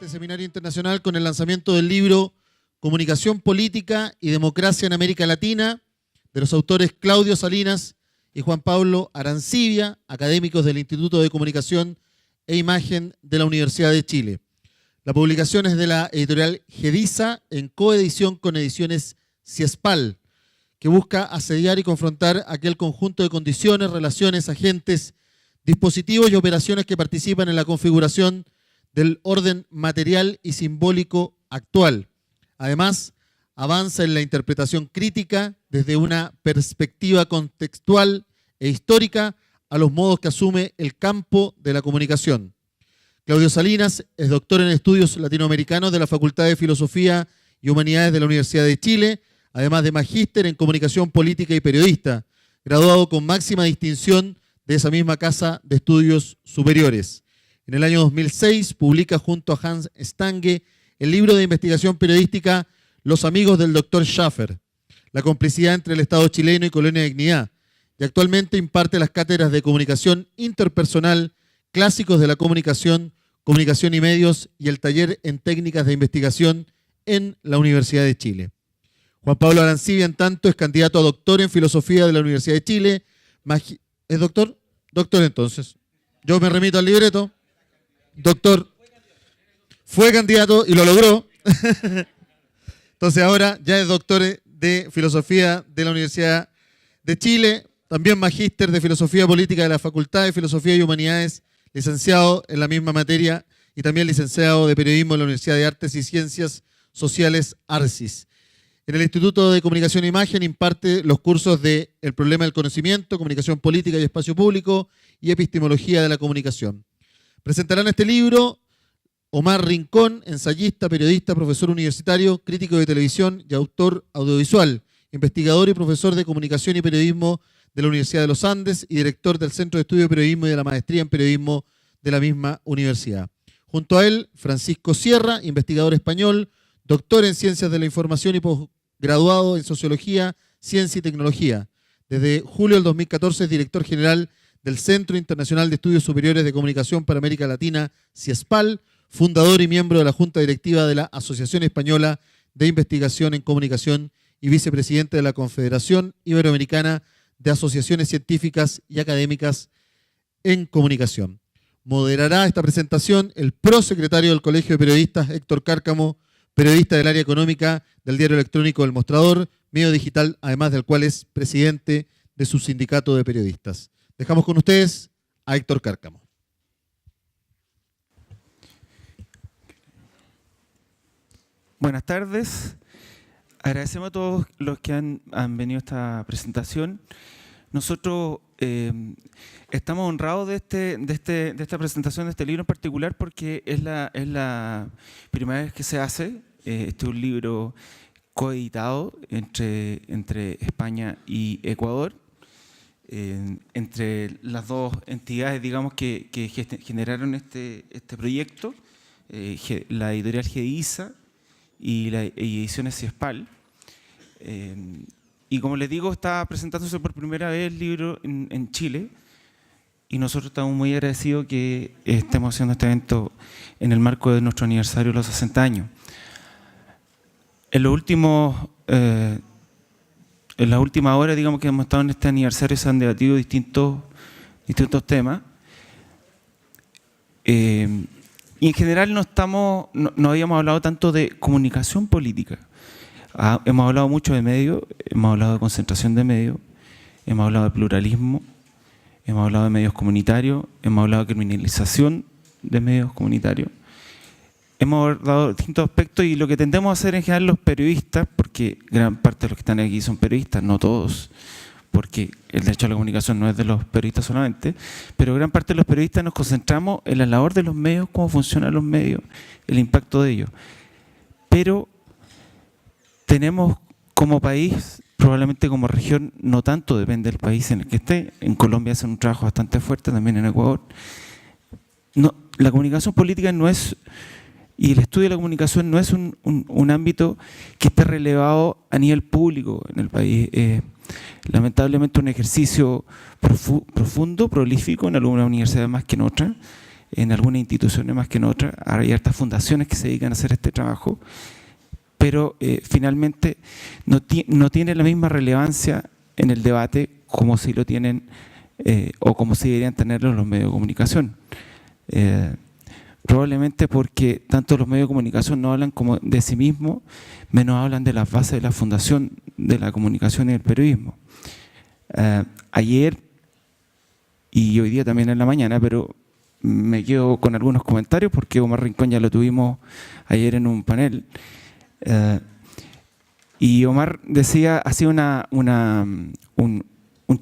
seminario internacional con el lanzamiento del libro Comunicación Política y Democracia en América Latina, de los autores Claudio Salinas y Juan Pablo Arancibia, académicos del Instituto de Comunicación e Imagen de la Universidad de Chile. La publicación es de la editorial Gediza, en coedición con Ediciones Ciespal, que busca asediar y confrontar aquel conjunto de condiciones, relaciones, agentes, dispositivos y operaciones que participan en la configuración del orden material y simbólico actual. Además, avanza en la interpretación crítica desde una perspectiva contextual e histórica a los modos que asume el campo de la comunicación. Claudio Salinas es doctor en estudios latinoamericanos de la Facultad de Filosofía y Humanidades de la Universidad de Chile, además de magíster en comunicación política y periodista, graduado con máxima distinción de esa misma casa de estudios superiores. En el año 2006 publica junto a Hans Stange el libro de investigación periodística Los amigos del Dr. Schaffer, la complicidad entre el Estado chileno y Colonia Dignidad, y actualmente imparte las cátedras de comunicación interpersonal, clásicos de la comunicación, comunicación y medios, y el taller en técnicas de investigación en la Universidad de Chile. Juan Pablo Arancibia, en tanto, es candidato a doctor en filosofía de la Universidad de Chile. ¿Es doctor? Doctor, entonces. Yo me remito al libreto. Doctor. Fue candidato y lo logró. Entonces ahora ya es doctor de filosofía de la Universidad de Chile. También magíster de filosofía política de la Facultad de Filosofía y Humanidades, licenciado en la misma materia y también licenciado de periodismo en la Universidad de Artes y Ciencias Sociales Arcis. En el Instituto de Comunicación e Imagen imparte los cursos de El problema del conocimiento, Comunicación política y espacio público y Epistemología de la comunicación. Presentarán este libro Omar Rincón, ensayista, periodista, profesor universitario, crítico de televisión y autor audiovisual, investigador y profesor de comunicación y periodismo de la Universidad de los Andes y director del Centro de Estudio de Periodismo y de la Maestría en Periodismo de la misma universidad. Junto a él, Francisco Sierra, investigador español, doctor en Ciencias de la Información y posgraduado en Sociología, Ciencia y Tecnología. Desde julio del 2014 es director general del Centro Internacional de Estudios Superiores de Comunicación para América Latina, CIESPAL, fundador y miembro de la Junta Directiva de la Asociación Española de Investigación en Comunicación y vicepresidente de la Confederación Iberoamericana de Asociaciones Científicas y Académicas en Comunicación. Moderará esta presentación el prosecretario del Colegio de Periodistas, Héctor Cárcamo, periodista del área económica del diario electrónico El Mostrador, medio digital, además del cual es presidente de su sindicato de periodistas. Dejamos con ustedes a Héctor Cárcamo. Buenas tardes. Agradecemos a todos los que han venido a esta presentación. Nosotros estamos honrados de esta presentación de este libro en particular porque es la primera vez que se hace. Este es un libro coeditado entre España y Ecuador, entre las dos entidades, digamos, que generaron este proyecto, la editorial Gediza y Ediciones Ciespal. Y como les digo, está presentándose por primera vez el libro en Chile y nosotros estamos muy agradecidos que estemos haciendo este evento en el marco de nuestro aniversario de los 60 años. En la última hora, digamos, que hemos estado en este aniversario, se han debatido distintos temas. Y en general no habíamos hablado tanto de comunicación política. Hemos hablado mucho de medios, hemos hablado de concentración de medios, hemos hablado de pluralismo, hemos hablado de medios comunitarios, hemos hablado de criminalización de medios comunitarios. Hemos abordado distintos aspectos y lo que tendemos a hacer en general los periodistas, porque gran parte de los que están aquí son periodistas, no todos, porque el derecho a la comunicación no es de los periodistas solamente, pero gran parte de los periodistas nos concentramos en la labor de los medios, cómo funcionan los medios, el impacto de ellos. Pero tenemos como país, probablemente como región, no tanto, depende del país en el que esté. En Colombia hacen un trabajo bastante fuerte, también en Ecuador. No, la comunicación política no es, y el estudio de la comunicación no es un ámbito que esté relevado a nivel público en el país. Lamentablemente un ejercicio profundo, prolífico en algunas universidades más que en otras, en algunas instituciones más que en otras. Hay hartas fundaciones que se dedican a hacer este trabajo, pero finalmente no tiene la misma relevancia en el debate como si lo tienen o como si deberían tenerlo los medios de comunicación. Probablemente porque tanto los medios de comunicación no hablan como de sí mismos, menos hablan de las bases de la fundación de la comunicación y el periodismo. Ayer y hoy día también en la mañana, pero me quedo con algunos comentarios porque Omar Rincón ya lo tuvimos ayer en un panel. Y Omar decía, hacía un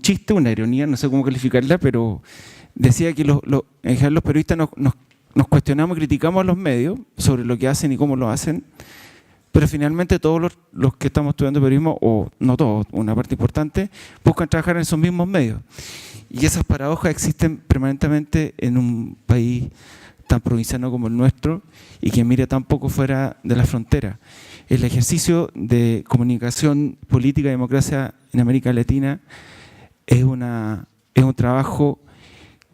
chiste, una ironía, no sé cómo calificarla, pero decía que en general los periodistas nos cuestionamos y criticamos a los medios sobre lo que hacen y cómo lo hacen, pero finalmente todos los que estamos estudiando periodismo, o no todos, una parte importante, buscan trabajar en esos mismos medios. Y esas paradojas existen permanentemente en un país tan provinciano como el nuestro y que mira tan poco fuera de la frontera. El ejercicio de comunicación política y democracia en América Latina es un trabajo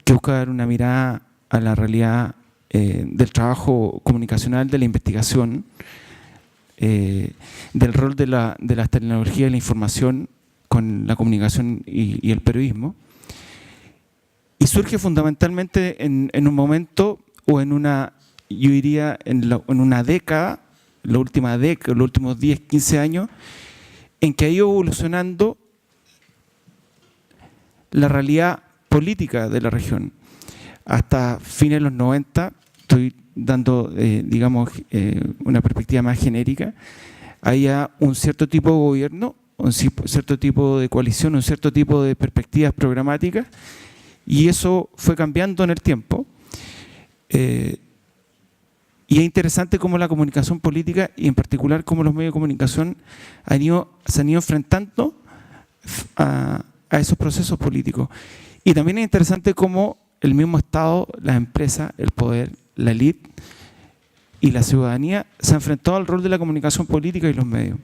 que busca dar una mirada a la realidad del trabajo comunicacional, de la investigación, del rol de las tecnologías y la información con la comunicación y el periodismo. Y surge fundamentalmente en un momento o en una, yo diría, en una década, la última década, los últimos 10, 15 años, en que ha ido evolucionando la realidad política de la región. Hasta fines de los 90, estoy dando, digamos, una perspectiva más genérica, había un cierto tipo de gobierno, un cierto tipo de coalición, un cierto tipo de perspectivas programáticas, y eso fue cambiando en el tiempo. Y es interesante cómo la comunicación política, y en particular cómo los medios de comunicación se han ido enfrentando a esos procesos políticos. Y también es interesante cómo el mismo Estado, las empresas, el poder, la élite y la ciudadanía se han enfrentado al rol de la comunicación política y los medios.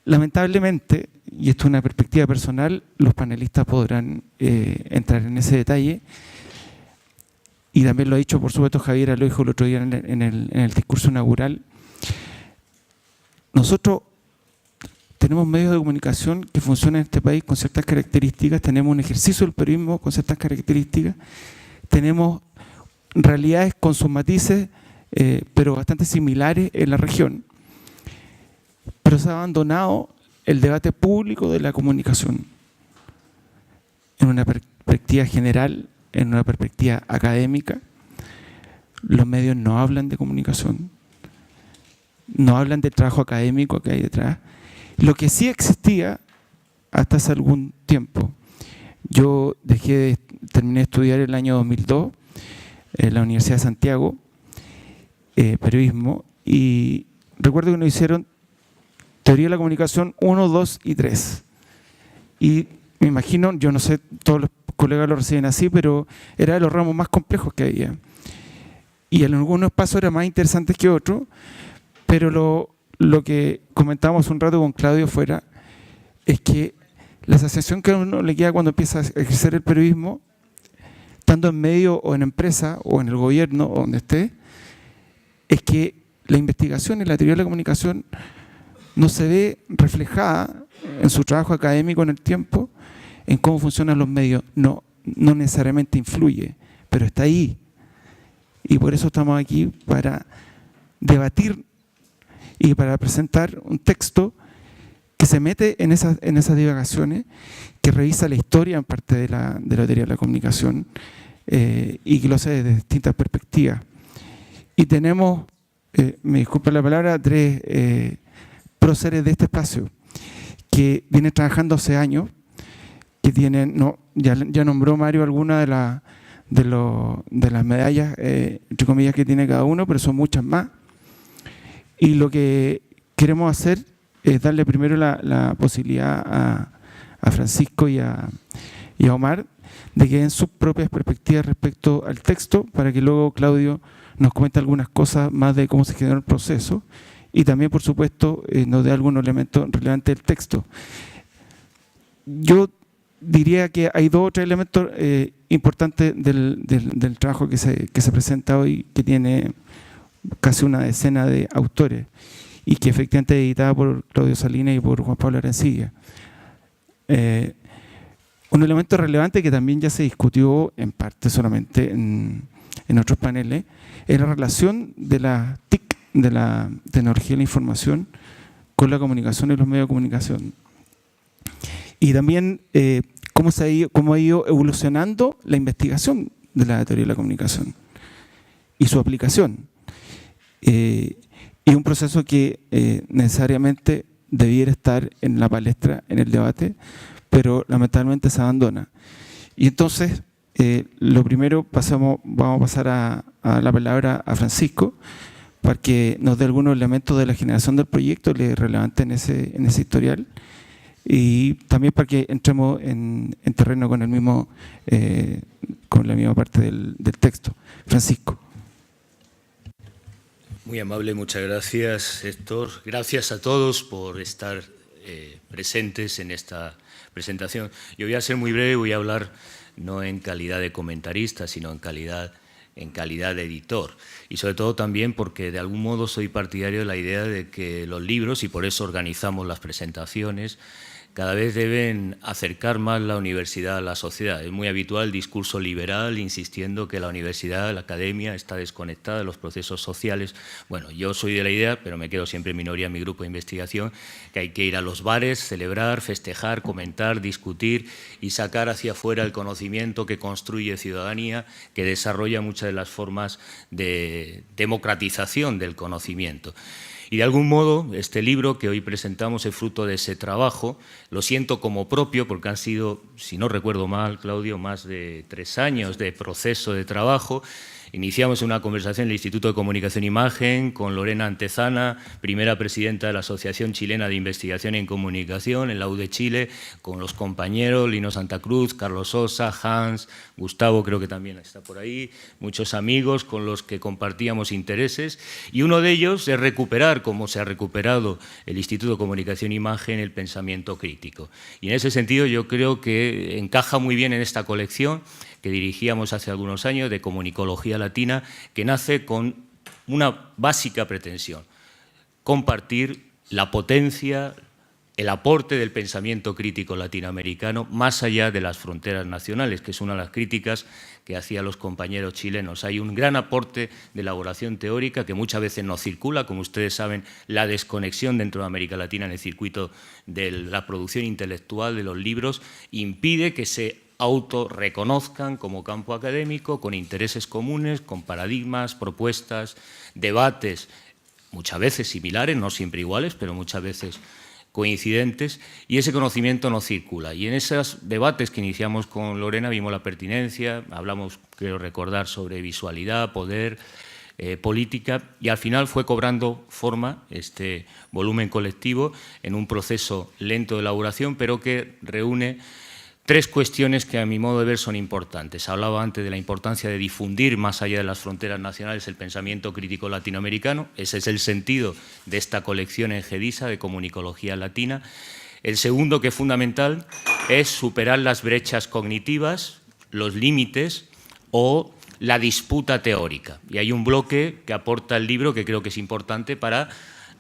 Lamentablemente, y esto es una perspectiva personal, los panelistas podrán entrar en ese detalle, y también lo ha dicho, por supuesto, Javier, lo dijo el otro día en el discurso inaugural. Nosotros tenemos medios de comunicación que funcionan en este país con ciertas características, tenemos un ejercicio del periodismo con ciertas características, tenemos realidades con sus matices, pero bastante similares en la región, pero se ha abandonado el debate público de la comunicación en una perspectiva general, en una perspectiva académica. Los medios no hablan de comunicación, no hablan del trabajo académico que hay detrás. Lo que sí existía hasta hace algún tiempo. Yo terminé de estudiar el año 2002 en la Universidad de Santiago, periodismo, y recuerdo que nos hicieron Teoría de la Comunicación 1, 2 y 3. Y me imagino, yo no sé, todos los colegas lo reciben así, pero era de los ramos más complejos que había. Y en algunos pasos eran más interesantes que otros, pero lo que comentábamos un rato con Claudio fuera, es que la sensación que a uno le queda cuando empieza a ejercer el periodismo, estando en medio o en empresa o en el gobierno o donde esté, es que la investigación y la teoría de la comunicación no se ve reflejada en su trabajo académico en el tiempo, en cómo funcionan los medios. No necesariamente influye, pero está ahí. Y por eso estamos aquí para debatir y para presentar un texto que se mete en esas divagaciones, que revisa la historia en parte de la teoría de la comunicación y que lo hace desde distintas perspectivas. Y tenemos, me disculpa la palabra, tres próceres de este espacio que vienen trabajando hace años, que tienen, ya nombró Mario algunas de las medallas, entre comillas, que tiene cada uno, pero son muchas más. Y lo que queremos hacer es darle primero la posibilidad a Francisco y a Omar de que den sus propias perspectivas respecto al texto, para que luego Claudio nos comente algunas cosas más de cómo se generó el proceso y también, por supuesto, nos dé algunos elementos relevantes del texto. Yo diría que hay dos o tres elementos importante del trabajo que se presenta hoy, que tiene casi una decena de autores y que efectivamente es editada por Claudio Salinas y por Juan Pablo Arancibia. Un elemento relevante que también ya se discutió en parte solamente en otros paneles es la relación de la TIC, de la tecnología de la información, con la comunicación y los medios de comunicación. Y también cómo ha ido evolucionando la investigación de la teoría de la comunicación y su aplicación. Y un proceso que necesariamente debiera estar en la palestra, en el debate, pero lamentablemente se abandona. Y entonces, lo primero, vamos a pasar a la palabra a Francisco, para que nos dé algunos elementos de la generación del proyecto relevante en ese historial, y también para que entremos en terreno con la misma parte del texto. Francisco. Muy amable, muchas gracias, Héctor. Gracias a todos por estar presentes en esta presentación. Yo voy a ser muy breve, voy a hablar no en calidad de comentarista, sino en calidad de editor. Y sobre todo también porque de algún modo soy partidario de la idea de que los libros, y por eso organizamos las presentaciones, cada vez deben acercar más la universidad a la sociedad. Es muy habitual el discurso liberal insistiendo que la universidad, la academia, está desconectada de los procesos sociales. Bueno, yo soy de la idea, pero me quedo siempre en minoría en mi grupo de investigación, que hay que ir a los bares, celebrar, festejar, comentar, discutir y sacar hacia afuera el conocimiento que construye ciudadanía, que desarrolla muchas de las formas de democratización del conocimiento. Y de algún modo este libro que hoy presentamos es fruto de ese trabajo. Lo siento como propio porque han sido, si no recuerdo mal, Claudio, más de 3 años de proceso de trabajo. Iniciamos una conversación en el Instituto de Comunicación e Imagen con Lorena Antezana, primera presidenta de la Asociación Chilena de Investigación en Comunicación, en la UD Chile, con los compañeros Lino Santa Cruz, Carlos Sosa, Hans, Gustavo, creo que también está por ahí, muchos amigos con los que compartíamos intereses, y uno de ellos es recuperar, como se ha recuperado el Instituto de Comunicación e Imagen, el pensamiento crítico. Y en ese sentido yo creo que encaja muy bien en esta colección que dirigíamos hace algunos años, de Comunicología Latina, que nace con una básica pretensión: compartir la potencia, el aporte del pensamiento crítico latinoamericano más allá de las fronteras nacionales, que es una de las críticas que hacían los compañeros chilenos. Hay un gran aporte de elaboración teórica que muchas veces no circula. Como ustedes saben, la desconexión dentro de América Latina en el circuito de la producción intelectual de los libros impide que se autorreconozcan como campo académico, con intereses comunes, con paradigmas, propuestas, debates, muchas veces similares, no siempre iguales, pero muchas veces coincidentes, y ese conocimiento no circula. Y en esos debates que iniciamos con Lorena vimos la pertinencia, hablamos, creo recordar, sobre visualidad, poder, política, y al final fue cobrando forma este volumen colectivo en un proceso lento de elaboración, pero que reúne 3 cuestiones que a mi modo de ver son importantes. Hablaba antes de la importancia de difundir más allá de las fronteras nacionales el pensamiento crítico latinoamericano. Ese es el sentido de esta colección en GEDISA de Comunicología Latina. El segundo, que es fundamental, es superar las brechas cognitivas, los límites o la disputa teórica. Y hay un bloque que aporta el libro que creo que es importante para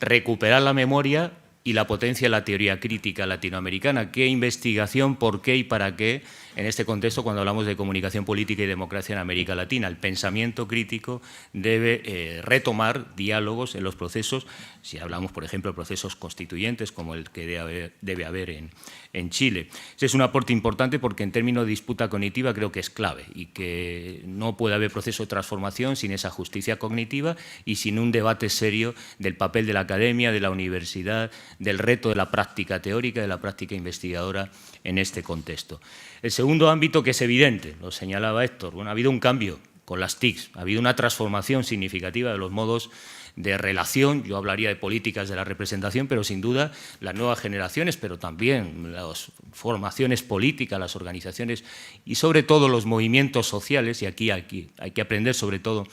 recuperar la memoria y la potencia de la teoría crítica latinoamericana. ¿Qué investigación, por qué y para qué en este contexto cuando hablamos de comunicación política y democracia en América Latina? El pensamiento crítico debe retomar diálogos en los procesos, si hablamos, por ejemplo, de procesos constituyentes como el que debe haber en Chile. Ese es un aporte importante porque en términos de disputa cognitiva creo que es clave y que no puede haber proceso de transformación sin esa justicia cognitiva y sin un debate serio del papel de la academia, de la universidad, del reto de la práctica teórica, de la práctica investigadora en este contexto. El segundo ámbito, que es evidente, lo señalaba Héctor, bueno, ha habido un cambio con las TICs, ha habido una transformación significativa de los modos de relación. Yo hablaría de políticas de la representación, pero sin duda las nuevas generaciones, pero también las formaciones políticas, las organizaciones y sobre todo los movimientos sociales, y aquí hay que aprender sobre todo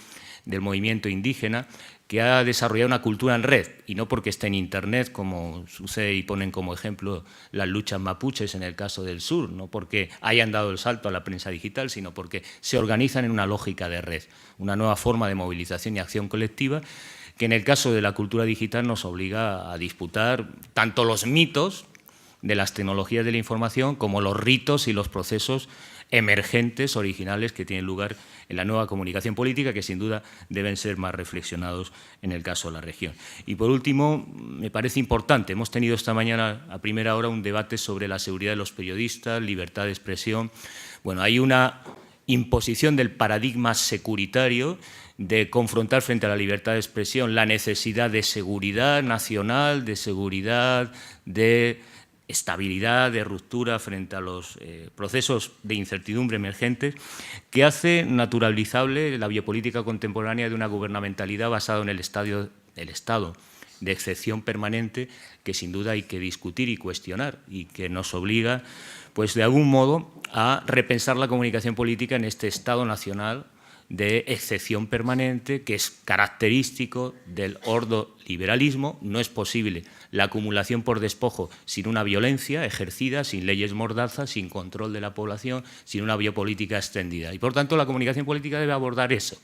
del movimiento indígena, que ha desarrollado una cultura en red, y no porque esté en Internet, como sucede y ponen como ejemplo las luchas mapuches en el caso del sur, no porque hayan dado el salto a la prensa digital, sino porque se organizan en una lógica de red, una nueva forma de movilización y acción colectiva, que en el caso de la cultura digital nos obliga a disputar tanto los mitos de las tecnologías de la información como los ritos y los procesos emergentes, originales, que tienen lugar en la nueva comunicación política, que sin duda deben ser más reflexionados en el caso de la región. Y por último, me parece importante, hemos tenido esta mañana a primera hora un debate sobre la seguridad de los periodistas, libertad de expresión. Bueno, hay una imposición del paradigma securitario de confrontar frente a la libertad de expresión la necesidad de seguridad nacional, de seguridad, de estabilidad, de ruptura frente a los procesos de incertidumbre emergentes, que hace naturalizable la biopolítica contemporánea de una gubernamentalidad basada en el estado de excepción permanente, que sin duda hay que discutir y cuestionar, y que nos obliga, pues de algún modo, a repensar la comunicación política en este Estado nacional de excepción permanente, que es característico del ordoliberalismo. No es posible la acumulación por despojo sin una violencia ejercida, sin leyes mordazas, sin control de la población, sin una biopolítica extendida. Y, por tanto, la comunicación política debe abordar eso,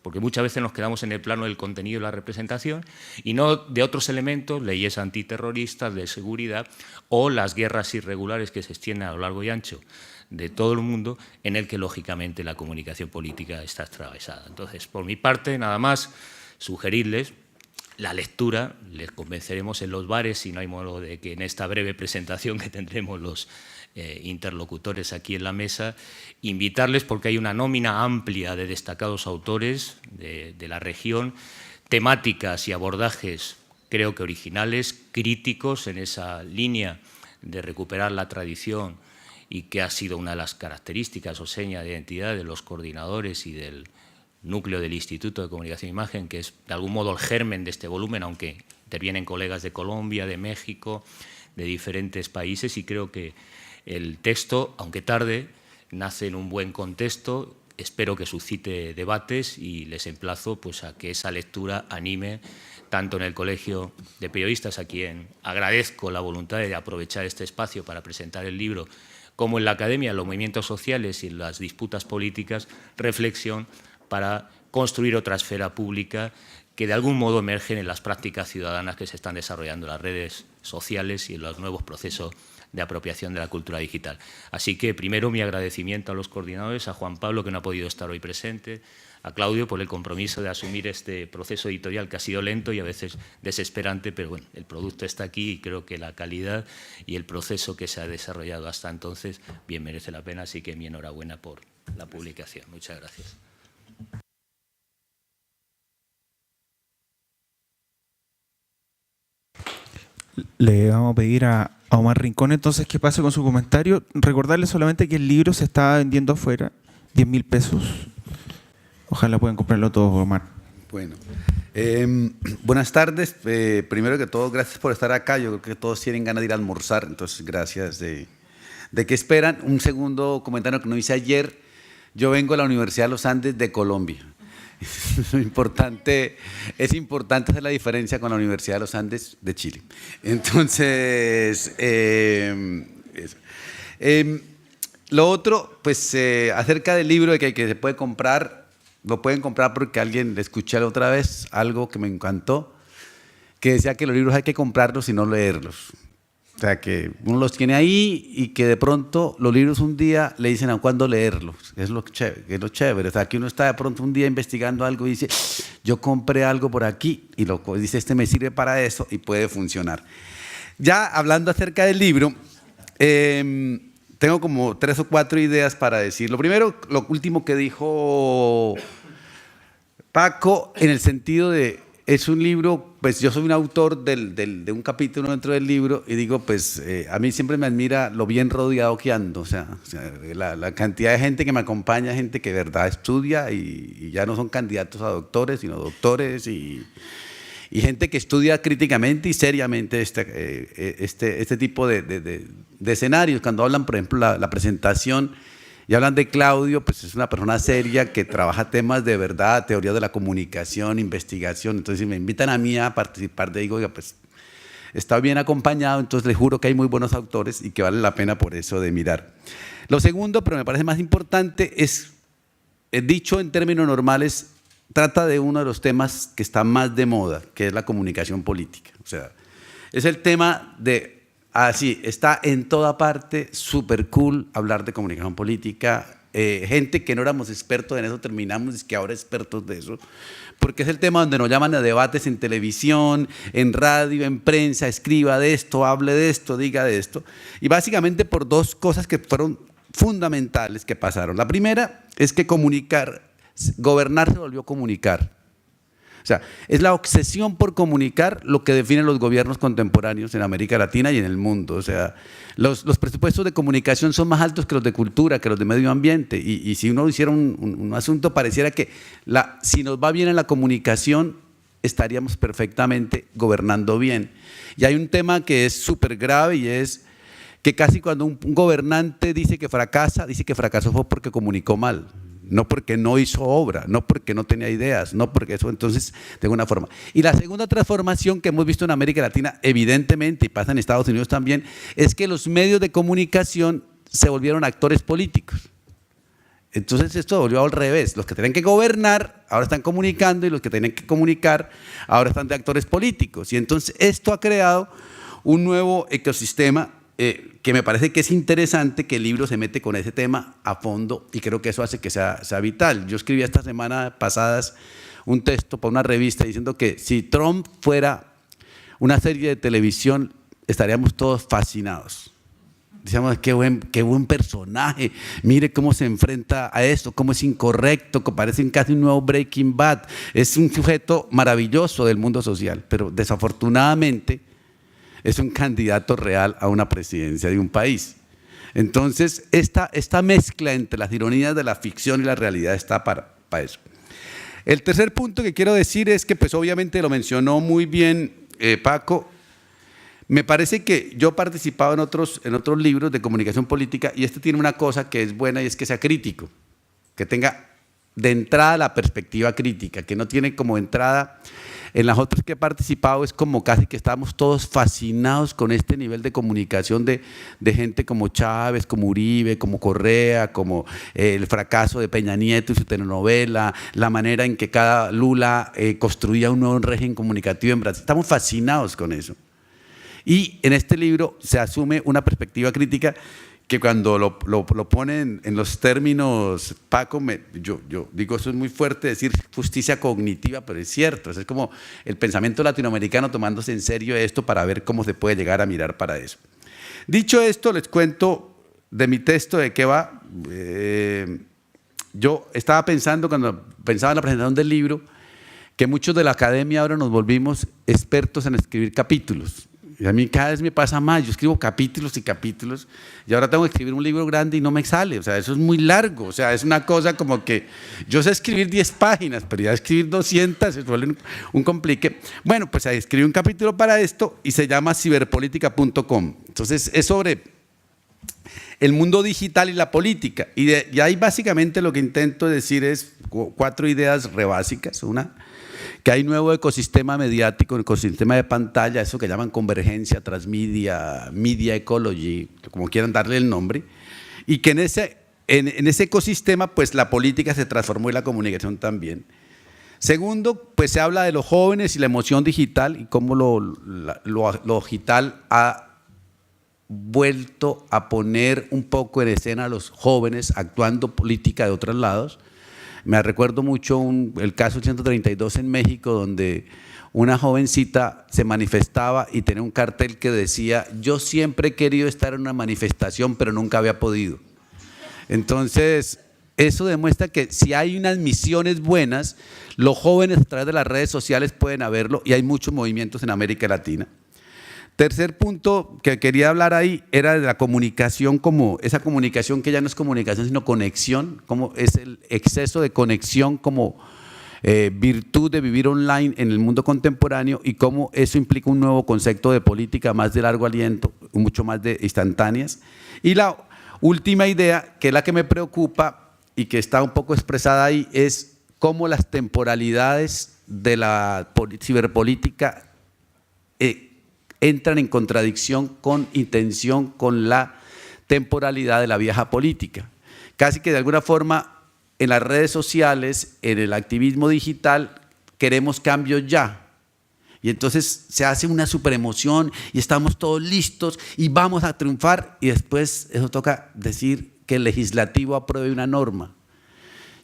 porque muchas veces nos quedamos en el plano del contenido y la representación y no de otros elementos, leyes antiterroristas, de seguridad o las guerras irregulares que se extienden a lo largo y ancho de todo el mundo, en el que, lógicamente, la comunicación política está atravesada. Entonces, por mi parte, nada más sugerirles la lectura. Les convenceremos en los bares, si no hay modo de que en esta breve presentación que tendremos los interlocutores aquí en la mesa, invitarles, porque hay una nómina amplia de destacados autores de la región, temáticas y abordajes, creo que originales, críticos en esa línea de recuperar la tradición, y que ha sido una de las características o señas de identidad de los coordinadores y del núcleo del Instituto de Comunicación e Imagen, que es de algún modo el germen de este volumen, aunque intervienen colegas de Colombia, de México, de diferentes países, y creo que el texto, aunque tarde, nace en un buen contexto. Espero que suscite debates y les emplazo, pues, a que esa lectura anime tanto en el Colegio de Periodistas, a quien agradezco la voluntad de aprovechar este espacio para presentar el libro, como en la academia, en los movimientos sociales y en las disputas políticas, reflexión para construir otra esfera pública que de algún modo emergen en las prácticas ciudadanas que se están desarrollando en las redes sociales y en los nuevos procesos de apropiación de la cultura digital. Así que, primero, mi agradecimiento a los coordinadores, a Juan Pablo, que no ha podido estar hoy presente, a Claudio por el compromiso de asumir este proceso editorial que ha sido lento y a veces desesperante, pero bueno, el producto está aquí y creo que la calidad y el proceso que se ha desarrollado hasta entonces bien merece la pena, así que mi enhorabuena por la publicación. Muchas gracias. Le vamos a pedir a Omar Rincón entonces que pase con su comentario. Recordarle solamente que el libro se está vendiendo afuera, 10.000 pesos. Ojalá puedan comprarlo todos, Omar. Bueno, buenas tardes. Primero que todo, gracias por estar acá. Yo creo que todos tienen ganas de ir a almorzar, entonces gracias. ¿De qué esperan? Un segundo comentario que no hice ayer. Yo vengo a la Universidad de los Andes de Colombia. Es importante hacer la diferencia con la Universidad de los Andes de Chile. Entonces, eso. Lo otro, pues acerca del libro de que se puede comprar, lo pueden comprar porque alguien le escuché la otra vez algo que me encantó, que decía que los libros hay que comprarlos y no leerlos. O sea, que uno los tiene ahí y que de pronto los libros un día le dicen a cuándo leerlos. Es lo chévere. O sea, que uno está de pronto un día investigando algo y dice, yo compré algo por aquí y dice, este me sirve para eso y puede funcionar. Ya hablando acerca del libro, tengo como 3 o 4 ideas para decir. Lo primero, lo último que dijo Paco, en el sentido de, es un libro, pues yo soy un autor de un capítulo dentro del libro y digo, pues a mí siempre me admira lo bien rodeado que ando, o sea la cantidad de gente que me acompaña, gente que de verdad estudia y ya no son candidatos a doctores, sino doctores y gente que estudia críticamente y seriamente este tipo de escenarios. Cuando hablan, por ejemplo, la presentación y hablan de Claudio, pues es una persona seria que trabaja temas de verdad, teoría de la comunicación, investigación. Entonces, si me invitan a mí a participar de digo, pues está bien acompañado, entonces les juro que hay muy buenos autores y que vale la pena por eso de mirar. Lo segundo, pero me parece más importante, es, dicho en términos normales, trata de uno de los temas que está más de moda, que es la comunicación política. O sea, es el tema de... Así, está en toda parte, súper cool hablar de comunicación política. Gente que no éramos expertos en eso, terminamos que ahora expertos de eso, porque es el tema donde nos llaman a debates en televisión, en radio, en prensa, escriba de esto, hable de esto, diga de esto. Y básicamente por dos cosas que fueron fundamentales que pasaron. La primera es que gobernar se volvió comunicar. O sea, es la obsesión por comunicar lo que definen los gobiernos contemporáneos en América Latina y en el mundo. O sea, los presupuestos de comunicación son más altos que los de cultura, que los de medio ambiente. Y si uno hiciera un asunto, pareciera que si nos va bien en la comunicación, estaríamos perfectamente gobernando bien. Y hay un tema que es súper grave y es que casi cuando un gobernante dice que fracasó fue porque comunicó mal. No porque no hizo obra, no porque no tenía ideas, no porque eso, entonces, de alguna forma. Y la segunda transformación que hemos visto en América Latina, evidentemente, y pasa en Estados Unidos también, es que los medios de comunicación se volvieron actores políticos. Entonces esto volvió al revés, los que tenían que gobernar ahora están comunicando y los que tenían que comunicar ahora están de actores políticos. Y entonces esto ha creado un nuevo ecosistema que me parece que es interesante que el libro se mete con ese tema a fondo y creo que eso hace que sea vital. Yo escribí esta semana pasadas un texto para una revista diciendo que si Trump fuera una serie de televisión estaríamos todos fascinados. Decíamos, qué buen personaje, mire cómo se enfrenta a esto, cómo es incorrecto, que parece casi un nuevo Breaking Bad. Es un sujeto maravilloso del mundo social, pero desafortunadamente es un candidato real a una presidencia de un país. Entonces, esta mezcla entre las ironías de la ficción y la realidad está para eso. El tercer punto que quiero decir es que, pues obviamente lo mencionó muy bien Paco, me parece que yo he participado en otros libros de comunicación política y este tiene una cosa que es buena y es que sea crítico, que tenga de entrada la perspectiva crítica, que no tiene como entrada. En las otras que he participado es como casi que estamos todos fascinados con este nivel de comunicación de gente como Chávez, como Uribe, como Correa, como el fracaso de Peña Nieto y su telenovela, la manera en que cada Lula construía un nuevo régimen comunicativo en Brasil. Estamos fascinados con eso. Y en este libro se asume una perspectiva crítica que cuando lo ponen en los términos, Paco, yo digo, eso es muy fuerte decir justicia cognitiva, pero es cierto, es como el pensamiento latinoamericano tomándose en serio esto para ver cómo se puede llegar a mirar para eso. Dicho esto, les cuento de mi texto de qué va. Yo estaba pensando, cuando pensaba en la presentación del libro, que muchos de la academia ahora nos volvimos expertos en escribir capítulos. Y a mí cada vez me pasa más, yo escribo capítulos y capítulos y ahora tengo que escribir un libro grande y no me sale, o sea, eso es muy largo, o sea, es una cosa como que yo sé escribir 10 páginas, pero ya escribir 200 se vuelve un complique. Bueno, pues ahí escribí un capítulo para esto y se llama ciberpolitica.com, entonces es sobre el mundo digital y la política y ahí básicamente lo que intento decir es 4 ideas re básicas. Una, que hay un nuevo ecosistema mediático, un ecosistema de pantalla, eso que llaman convergencia, transmedia, media ecology, como quieran darle el nombre, y que en ese ecosistema pues la política se transformó y la comunicación también. Segundo, pues se habla de los jóvenes y la emoción digital y cómo lo digital ha vuelto a poner un poco en escena a los jóvenes actuando política de otros lados. Me recuerdo mucho el caso 132 en México, donde una jovencita se manifestaba y tenía un cartel que decía: yo siempre he querido estar en una manifestación, pero nunca había podido. Entonces, eso demuestra que si hay unas misiones buenas, los jóvenes a través de las redes sociales pueden haberlo y hay muchos movimientos en América Latina. Tercer punto que quería hablar ahí era de la comunicación, como esa comunicación que ya no es comunicación sino conexión, como es el exceso de conexión como virtud de vivir online en el mundo contemporáneo y cómo eso implica un nuevo concepto de política más de largo aliento, mucho más de instantáneas. Y la última idea, que es la que me preocupa y que está un poco expresada ahí, es cómo las temporalidades de la ciberpolítica entran en contradicción con intención con la temporalidad de la vieja política. Casi que de alguna forma en las redes sociales, en el activismo digital, queremos cambios ya. Y entonces se hace una superemoción y estamos todos listos y vamos a triunfar, y después eso toca decir que el legislativo apruebe una norma.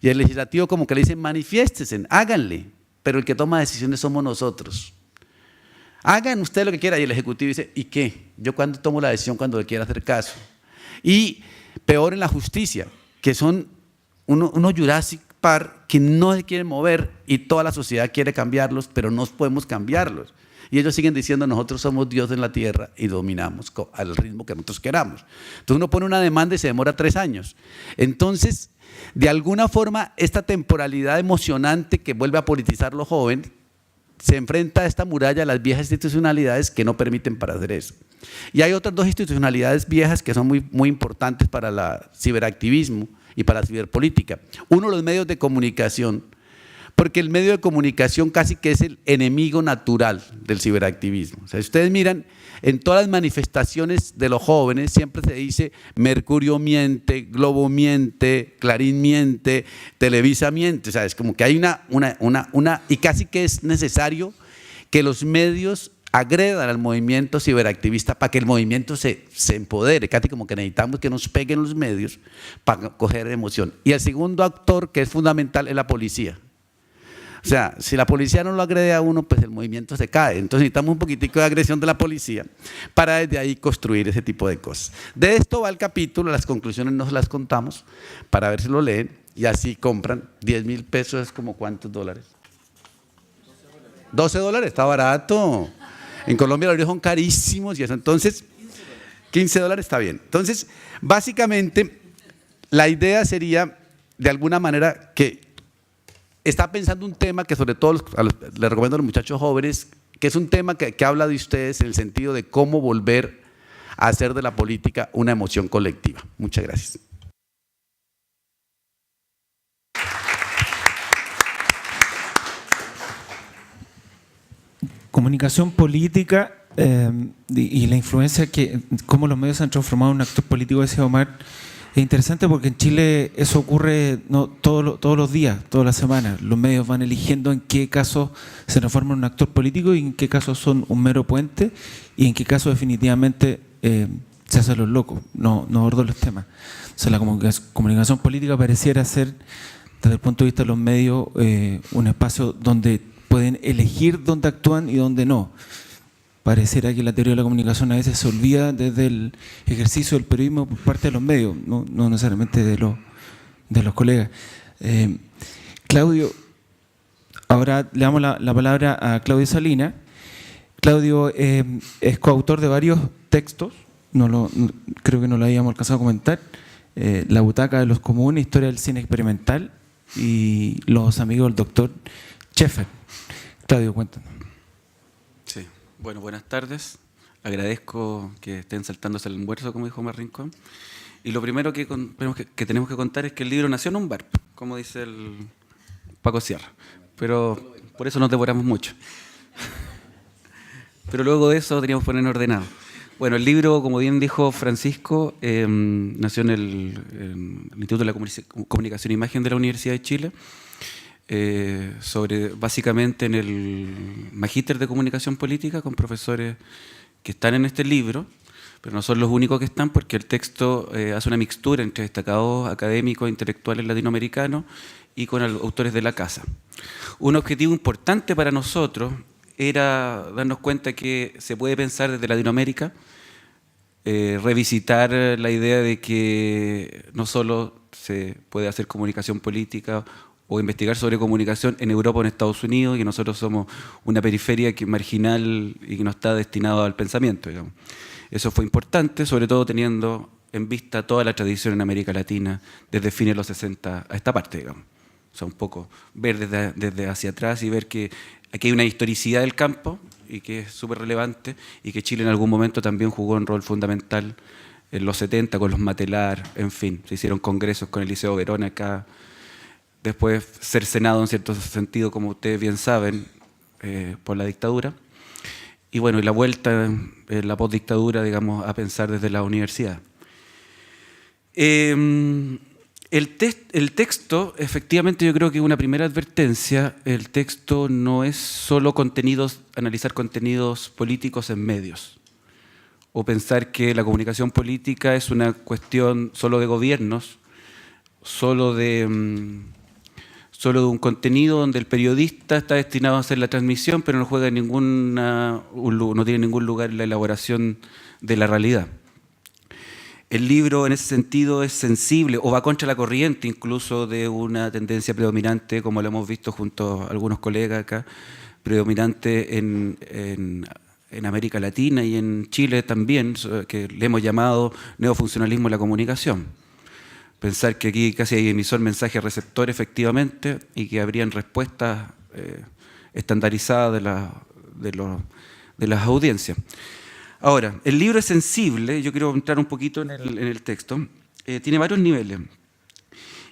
Y el legislativo como que le dice, manifiéstense, háganle, pero el que toma decisiones somos nosotros. Hagan ustedes lo que quieran, y el ejecutivo dice, ¿y qué? Yo cuando tomo la decisión cuando le quiera hacer caso. Y peor en la justicia, que son unos Jurassic Park que no se quieren mover y toda la sociedad quiere cambiarlos, pero no podemos cambiarlos. Y ellos siguen diciendo, nosotros somos Dios en la tierra y dominamos al ritmo que nosotros queramos. Entonces uno pone una demanda y se demora 3 años. Entonces, de alguna forma, esta temporalidad emocionante que vuelve a politizar lo joven, se enfrenta a esta muralla de las viejas institucionalidades que no permiten para hacer eso. Y hay otras 2 institucionalidades viejas que son muy importantes para el ciberactivismo y para la ciberpolítica. Uno, los medios de comunicación, porque el medio de comunicación casi que es el enemigo natural del ciberactivismo. O sea, si ustedes miran, en todas las manifestaciones de los jóvenes siempre se dice Mercurio miente, Globo miente, Clarín miente, Televisa miente. O sea, es como que hay y casi que es necesario que los medios agredan al movimiento ciberactivista para que el movimiento se empodere, casi como que necesitamos que nos peguen los medios para coger emoción. Y el segundo actor que es fundamental es la policía. O sea, si la policía no lo agrede a uno, pues el movimiento se cae. Entonces necesitamos un poquitico de agresión de la policía para desde ahí construir ese tipo de cosas. De esto va el capítulo, las conclusiones nos las contamos para ver si lo leen y así compran. 10.000 pesos es como ¿cuántos dólares? 12 dólares, está barato. En Colombia los libros son carísimos y eso. Entonces, 15 dólares está bien. Entonces, básicamente, la idea sería, de alguna manera, que está pensando un tema que sobre todo les recomiendo a los muchachos jóvenes, que es un tema que habla de ustedes en el sentido de cómo volver a hacer de la política una emoción colectiva. Muchas gracias. Comunicación política y la influencia que cómo los medios se han transformado en un actor político, decía Omar. Es interesante porque en Chile eso ocurre todos los días, todas las semanas. Los medios van eligiendo en qué casos se transforman en un actor político y en qué casos son un mero puente y en qué casos definitivamente se hacen los locos, no abordan los temas. O sea, la comunicación política pareciera ser, desde el punto de vista de los medios, un espacio donde pueden elegir dónde actúan y dónde no. Pareciera que la teoría de la comunicación a veces se olvida desde el ejercicio del periodismo por parte de los medios, no necesariamente de los colegas. Claudio, ahora le damos la palabra a Claudio Salinas. Claudio es coautor de varios textos, creo que no lo habíamos alcanzado a comentar. La butaca de los comunes, historia del cine experimental y Los amigos del doctor Sheffer. Claudio, cuéntanos. Sí. Bueno, buenas tardes. Agradezco que estén saltándose el almuerzo, como dijo Omar Rincón. Y lo primero que tenemos que contar es que el libro nació en un bar, como dice el Paco Sierra. Pero por eso nos devoramos mucho. Pero luego de eso teníamos que poner ordenado. Bueno, el libro, como bien dijo Francisco, nació en el Instituto de la Comunicación e Imagen de la Universidad de Chile. Básicamente en el Magíster de Comunicación Política con profesores que están en este libro, pero no son los únicos que están porque el texto hace una mixtura entre destacados académicos e intelectuales latinoamericanos y con autores de la casa. Un objetivo importante para nosotros era darnos cuenta que se puede pensar desde Latinoamérica, revisitar la idea de que no solo se puede hacer comunicación política o investigar sobre comunicación en Europa o en Estados Unidos, que nosotros somos una periferia marginal y que no está destinado al pensamiento, digamos. Eso fue importante, sobre todo teniendo en vista toda la tradición en América Latina desde fines de los 60 a esta parte, digamos. O sea, un poco ver desde hacia atrás y ver que aquí hay una historicidad del campo y que es súper relevante y que Chile en algún momento también jugó un rol fundamental en los 70 con los Matelar, en fin, se hicieron congresos con el Liceo Verona acá, después cercenado en cierto sentido, como ustedes bien saben, por la dictadura, y bueno, y la vuelta en la postdictadura, digamos, a pensar desde la universidad. El texto, efectivamente, yo creo que una primera advertencia, el texto no es solo contenidos, analizar contenidos políticos en medios, o pensar que la comunicación política es una cuestión solo de gobiernos, solo de un contenido donde el periodista está destinado a hacer la transmisión, pero no juega no tiene ningún lugar en la elaboración de la realidad. El libro en ese sentido es sensible o va contra la corriente incluso de una tendencia predominante, como lo hemos visto junto a algunos colegas acá, predominante en América Latina y en Chile también, que le hemos llamado neofuncionalismo de la comunicación. Pensar que aquí casi hay emisor, mensaje, receptor efectivamente, y que habrían respuestas estandarizadas de las audiencias. Ahora, el libro es sensible, yo quiero entrar un poquito en el texto, tiene varios niveles,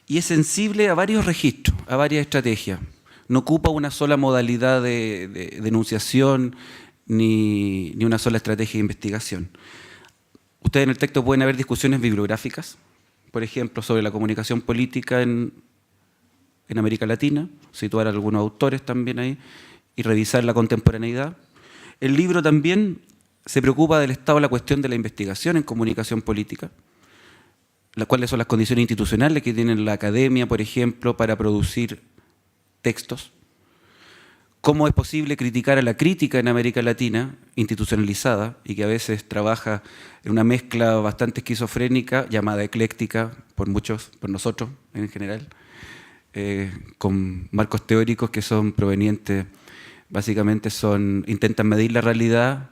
y es sensible a varios registros, a varias estrategias. No ocupa una sola modalidad de enunciación ni una sola estrategia de investigación. Ustedes en el texto pueden haber discusiones bibliográficas, por ejemplo, sobre la comunicación política en América Latina, situar a algunos autores también ahí y revisar la contemporaneidad. El libro también se preocupa del estado de la cuestión de la investigación en comunicación política, cuáles son las condiciones institucionales que tiene la academia, por ejemplo, para producir textos, cómo es posible criticar a la crítica en América Latina, institucionalizada, y que a veces trabaja en una mezcla bastante esquizofrénica, llamada ecléctica por muchos, por nosotros en general, con marcos teóricos que son provenientes, básicamente intentan medir la realidad,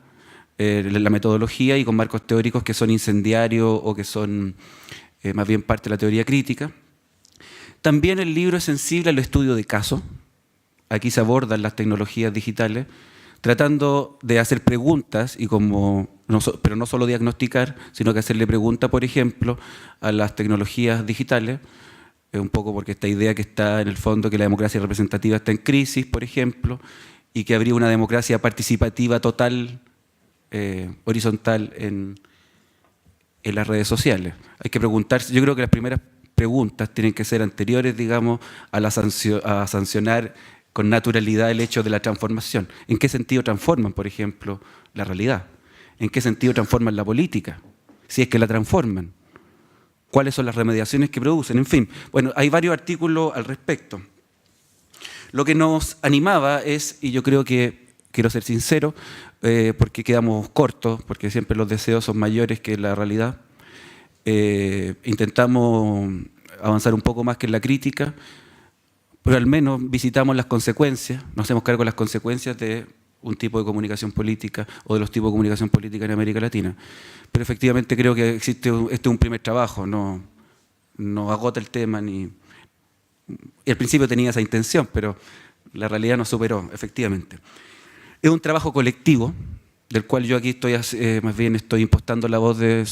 la metodología, y con marcos teóricos que son incendiarios o que son más bien parte de la teoría crítica. También el libro es sensible al estudio de casos. Aquí se abordan las tecnologías digitales, tratando de hacer preguntas, pero no solo diagnosticar, sino que hacerle preguntas, por ejemplo, a las tecnologías digitales, un poco porque esta idea que está en el fondo, que la democracia representativa está en crisis, por ejemplo, y que habría una democracia participativa total, horizontal en las redes sociales. Hay que preguntarse, yo creo que las primeras preguntas tienen que ser anteriores, digamos, a sancionar con naturalidad el hecho de la transformación. ¿En qué sentido transforman, por ejemplo, la realidad? ¿En qué sentido transforman la política? Si es que la transforman. ¿Cuáles son las remediaciones que producen? En fin, bueno, hay varios artículos al respecto. Lo que nos animaba es, y yo creo que, quiero ser sincero, porque quedamos cortos, porque siempre los deseos son mayores que la realidad, intentamos avanzar un poco más que en la crítica, pero al menos visitamos las consecuencias, nos hacemos cargo de las consecuencias de un tipo de comunicación política o de los tipos de comunicación política en América Latina. Pero efectivamente creo que este es un primer trabajo, no agota el tema, y al principio tenía esa intención, pero la realidad nos superó, efectivamente. Es un trabajo colectivo, del cual yo aquí más bien estoy impostando la voz de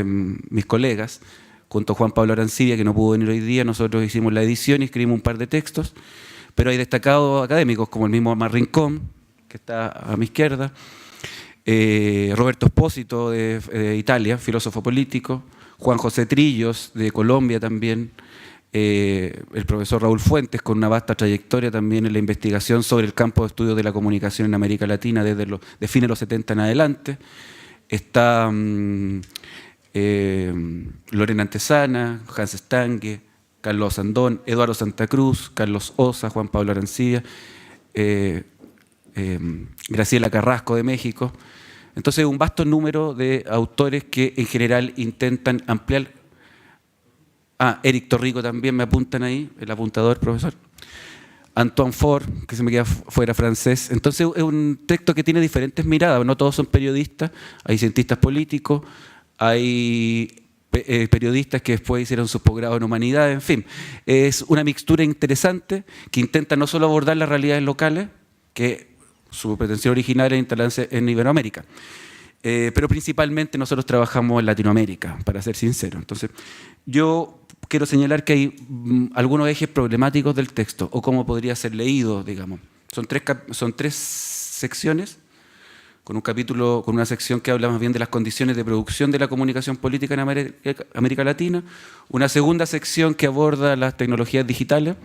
mis colegas, junto a Juan Pablo Arancibia, que no pudo venir hoy día. Nosotros hicimos la edición y escribimos un par de textos, pero hay destacados académicos, como el mismo Omar Rincón, que está a mi izquierda, Roberto Espósito de Italia, filósofo político, Juan José Trillos de Colombia también, el profesor Raúl Fuentes, con una vasta trayectoria también en la investigación sobre el campo de estudio de la comunicación en América Latina desde fines de los 70 en adelante. Está Lorena Antesana, Hans Stange, Carlos Andón, Eduardo Santa Cruz, Carlos Osa, Juan Pablo Arancibia, Graciela Carrasco de México. Entonces, un vasto número de autores que en general intentan ampliar. Eric Torrico también me apuntan ahí, el apuntador, profesor. Antoine Faure, que se me queda fuera, francés. Entonces es un texto que tiene diferentes miradas, no todos son periodistas, hay cientistas políticos, hay periodistas que después hicieron sus posgrados en humanidades, en fin. Es una mixtura interesante que intenta no solo abordar las realidades locales, que su pretensión original era instalarse en Iberoamérica, pero principalmente nosotros trabajamos en Latinoamérica, para ser sincero. Entonces, yo quiero señalar que hay algunos ejes problemáticos del texto, o cómo podría ser leído, digamos. Son tres secciones, con un capítulo, con una sección que habla más bien de las condiciones de producción de la comunicación política en América Latina, una segunda sección que aborda las tecnologías digitales,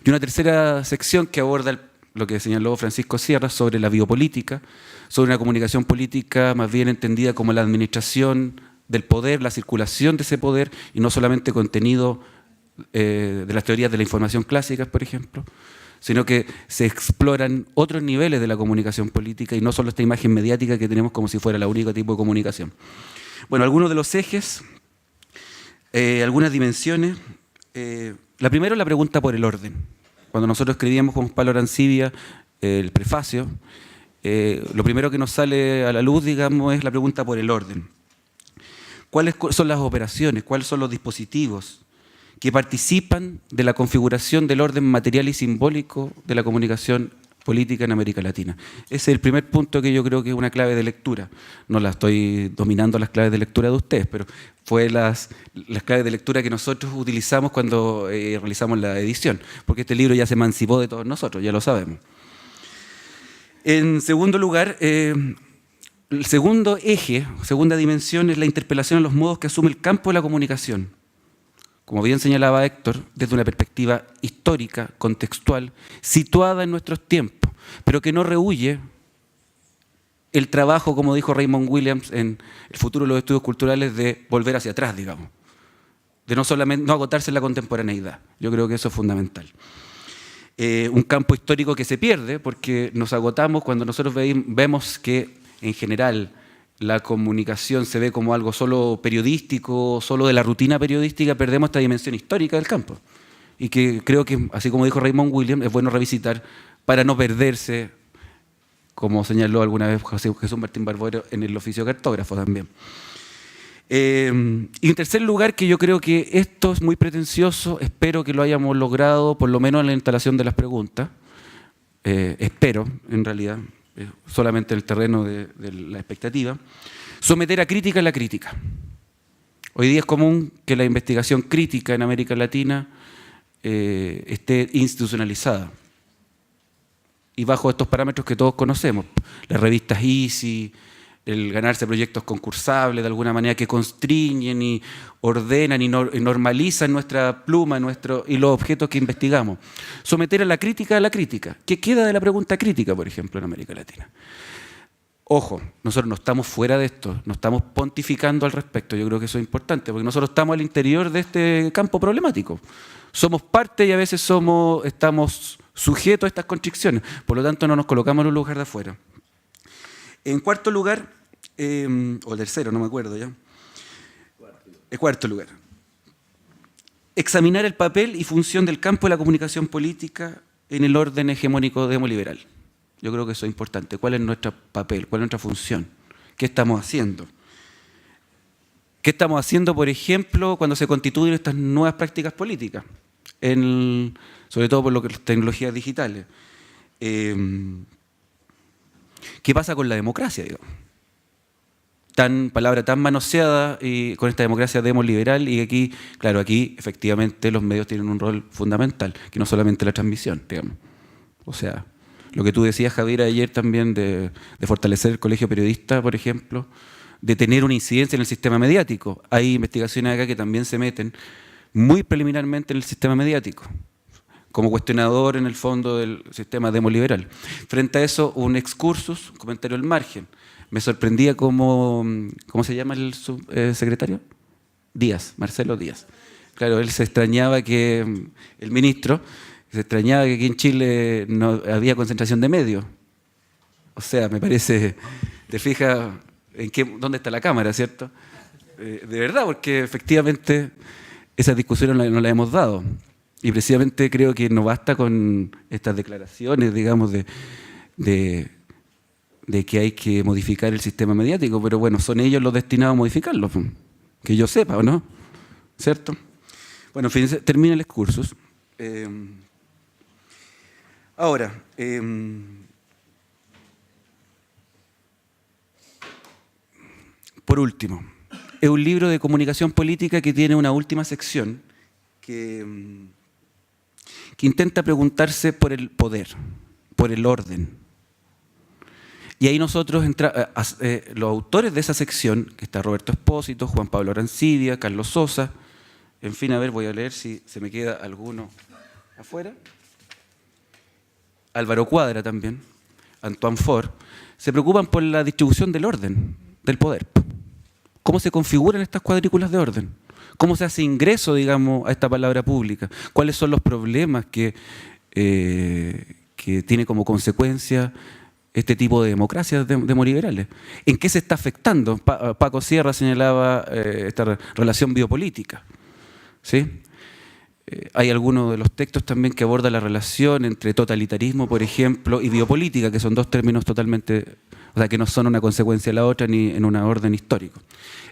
y una tercera sección que aborda lo que señaló Francisco Sierra sobre la biopolítica, sobre una comunicación política más bien entendida como la administración del poder, la circulación de ese poder, y no solamente contenido de las teorías de la información clásicas, por ejemplo, sino que se exploran otros niveles de la comunicación política y no solo esta imagen mediática que tenemos como si fuera el único tipo de comunicación. Bueno, algunos de los ejes, algunas dimensiones. La primera es la pregunta por el orden. Cuando nosotros escribíamos con Pablo Arancibia el prefacio, lo primero que nos sale a la luz, digamos, es la pregunta por el orden. ¿Cuáles son las operaciones? ¿Cuáles son los dispositivos que participan de la configuración del orden material y simbólico de la comunicación política en América Latina? Ese es el primer punto que yo creo que es una clave de lectura. No la estoy dominando las claves de lectura de ustedes, pero fue las claves de lectura que nosotros utilizamos cuando realizamos la edición, porque este libro ya se emancipó de todos nosotros, ya lo sabemos. En segundo lugar, el segundo eje, segunda dimensión, es la interpelación a los modos que asume el campo de la comunicación. Como bien señalaba Héctor, desde una perspectiva histórica, contextual, situada en nuestros tiempos, pero que no rehúye el trabajo, como dijo Raymond Williams en El futuro de los estudios culturales, de volver hacia atrás, digamos, de no agotarse en la contemporaneidad. Yo creo que eso es fundamental. Un campo histórico que se pierde porque nos agotamos cuando nosotros vemos que, en general, la comunicación se ve como algo solo periodístico, solo de la rutina periodística, perdemos esta dimensión histórica del campo. Y que creo que, así como dijo Raymond Williams, es bueno revisitar para no perderse, como señaló alguna vez Jesús Martín Barbero en el oficio de cartógrafo también. Y en tercer lugar, que yo creo que esto es muy pretencioso, espero que lo hayamos logrado, por lo menos en la instalación de las preguntas, espero, en realidad, solamente en el terreno de la expectativa, someter a crítica la crítica. Hoy día es común que la investigación crítica en América Latina esté institucionalizada y bajo estos parámetros que todos conocemos, las revistas ISI, el ganarse proyectos concursables de alguna manera que constriñen y ordenan y normalizan nuestra pluma y los objetos que investigamos. Someter a la crítica. ¿Qué queda de la pregunta crítica, por ejemplo, en América Latina? Ojo, nosotros no estamos fuera de esto, no estamos pontificando al respecto. Yo creo que eso es importante, porque nosotros estamos al interior de este campo problemático. Somos parte y a veces estamos sujetos a estas constricciones. Por lo tanto, no nos colocamos en un lugar de afuera. En cuarto lugar, o tercero, no me acuerdo ya. Cuarto lugar. Examinar el papel y función del campo de la comunicación política en el orden hegemónico demoliberal. Yo creo que eso es importante. ¿Cuál es nuestro papel? ¿Cuál es nuestra función? ¿Qué estamos haciendo? ¿Qué estamos haciendo, por ejemplo, cuando se constituyen estas nuevas prácticas políticas? Sobre todo por lo que las tecnologías digitales. ¿Qué pasa con la democracia, digamos? Palabra tan manoseada y con esta democracia demoliberal, y aquí, claro, aquí efectivamente los medios tienen un rol fundamental, que no solamente la transmisión, digamos. O sea, lo que tú decías, Javier, ayer también de fortalecer el colegio periodista, por ejemplo, de tener una incidencia en el sistema mediático. Hay investigaciones acá que también se meten muy preliminarmente en el sistema mediático, como cuestionador en el fondo del sistema demoliberal. Frente a eso, un excursus, un comentario al margen. Me sorprendía ¿cómo se llama el subsecretario? Díaz, Marcelo Díaz. Claro, él se extrañaba que, el ministro, se extrañaba que aquí en Chile no había concentración de medios. O sea, me parece, te fijas dónde está la cámara, ¿cierto? De verdad, porque efectivamente esas discusiones no las hemos dado. Y precisamente creo que no basta con estas declaraciones, digamos, de que hay que modificar el sistema mediático, pero bueno, son ellos los destinados a modificarlo, que yo sepa, ¿o no? ¿Cierto? Bueno, fíjense, termina el excursus. Ahora, Por último, es un libro de comunicación política que tiene una última sección que intenta preguntarse por el poder, por el orden. Y ahí nosotros, los autores de esa sección, que está Roberto Espósito, Juan Pablo Arancibia, Carlos Sosa, en fin, a ver, voy a leer si se me queda alguno afuera. Álvaro Cuadra también, Antoine Faure, se preocupan por la distribución del orden, del poder. ¿Cómo se configuran estas cuadrículas de orden? ¿Cómo se hace ingreso, digamos, a esta palabra pública? ¿Cuáles son los problemas que tiene como consecuencia este tipo de democracias demoliberales? ¿En qué se está afectando? Paco Sierra señalaba esta relación biopolítica, ¿sí? Hay algunos de los textos también que abordan la relación entre totalitarismo, por ejemplo, y biopolítica, que son dos términos totalmente, o sea, que no son una consecuencia de la otra ni en un orden histórico.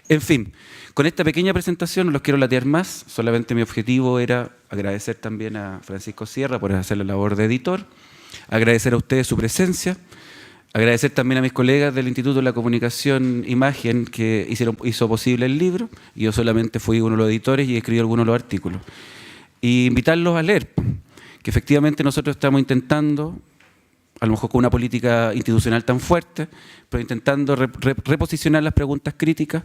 En fin, con esta pequeña presentación no los quiero latear más, solamente mi objetivo era agradecer también a Francisco Sierra por hacer la labor de editor, agradecer a ustedes su presencia, agradecer también a mis colegas del Instituto de la Comunicación Imagen que hizo posible el libro, y yo solamente fui uno de los editores y escribí algunos de los artículos. Y invitarlos a leer, que efectivamente nosotros estamos intentando, a lo mejor con una política institucional tan fuerte, pero intentando reposicionar las preguntas críticas,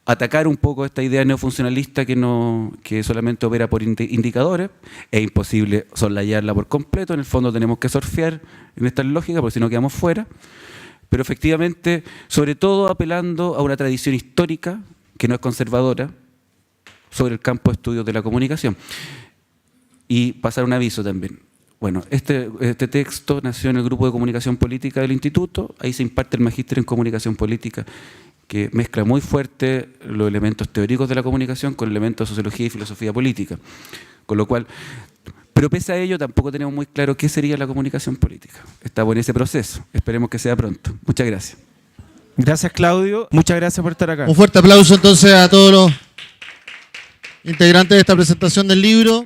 atacar un poco esta idea neofuncionalista que solamente opera por indicadores. Es imposible soslayarla por completo, en el fondo tenemos que surfear en esta lógica, porque si no quedamos fuera. Pero efectivamente, sobre todo apelando a una tradición histórica que no es conservadora, sobre el campo de estudios de la comunicación. Y pasar un aviso también. Bueno, este texto nació en el grupo de comunicación política del instituto, ahí se imparte el magíster en comunicación política, que mezcla muy fuerte los elementos teóricos de la comunicación con elementos de sociología y filosofía política. Con lo cual, pero pese a ello, tampoco tenemos muy claro qué sería la comunicación política. Estamos en ese proceso, esperemos que sea pronto. Muchas gracias. Gracias, Claudio. Muchas gracias por estar acá. Un fuerte aplauso entonces a todos los integrantes de esta presentación del libro.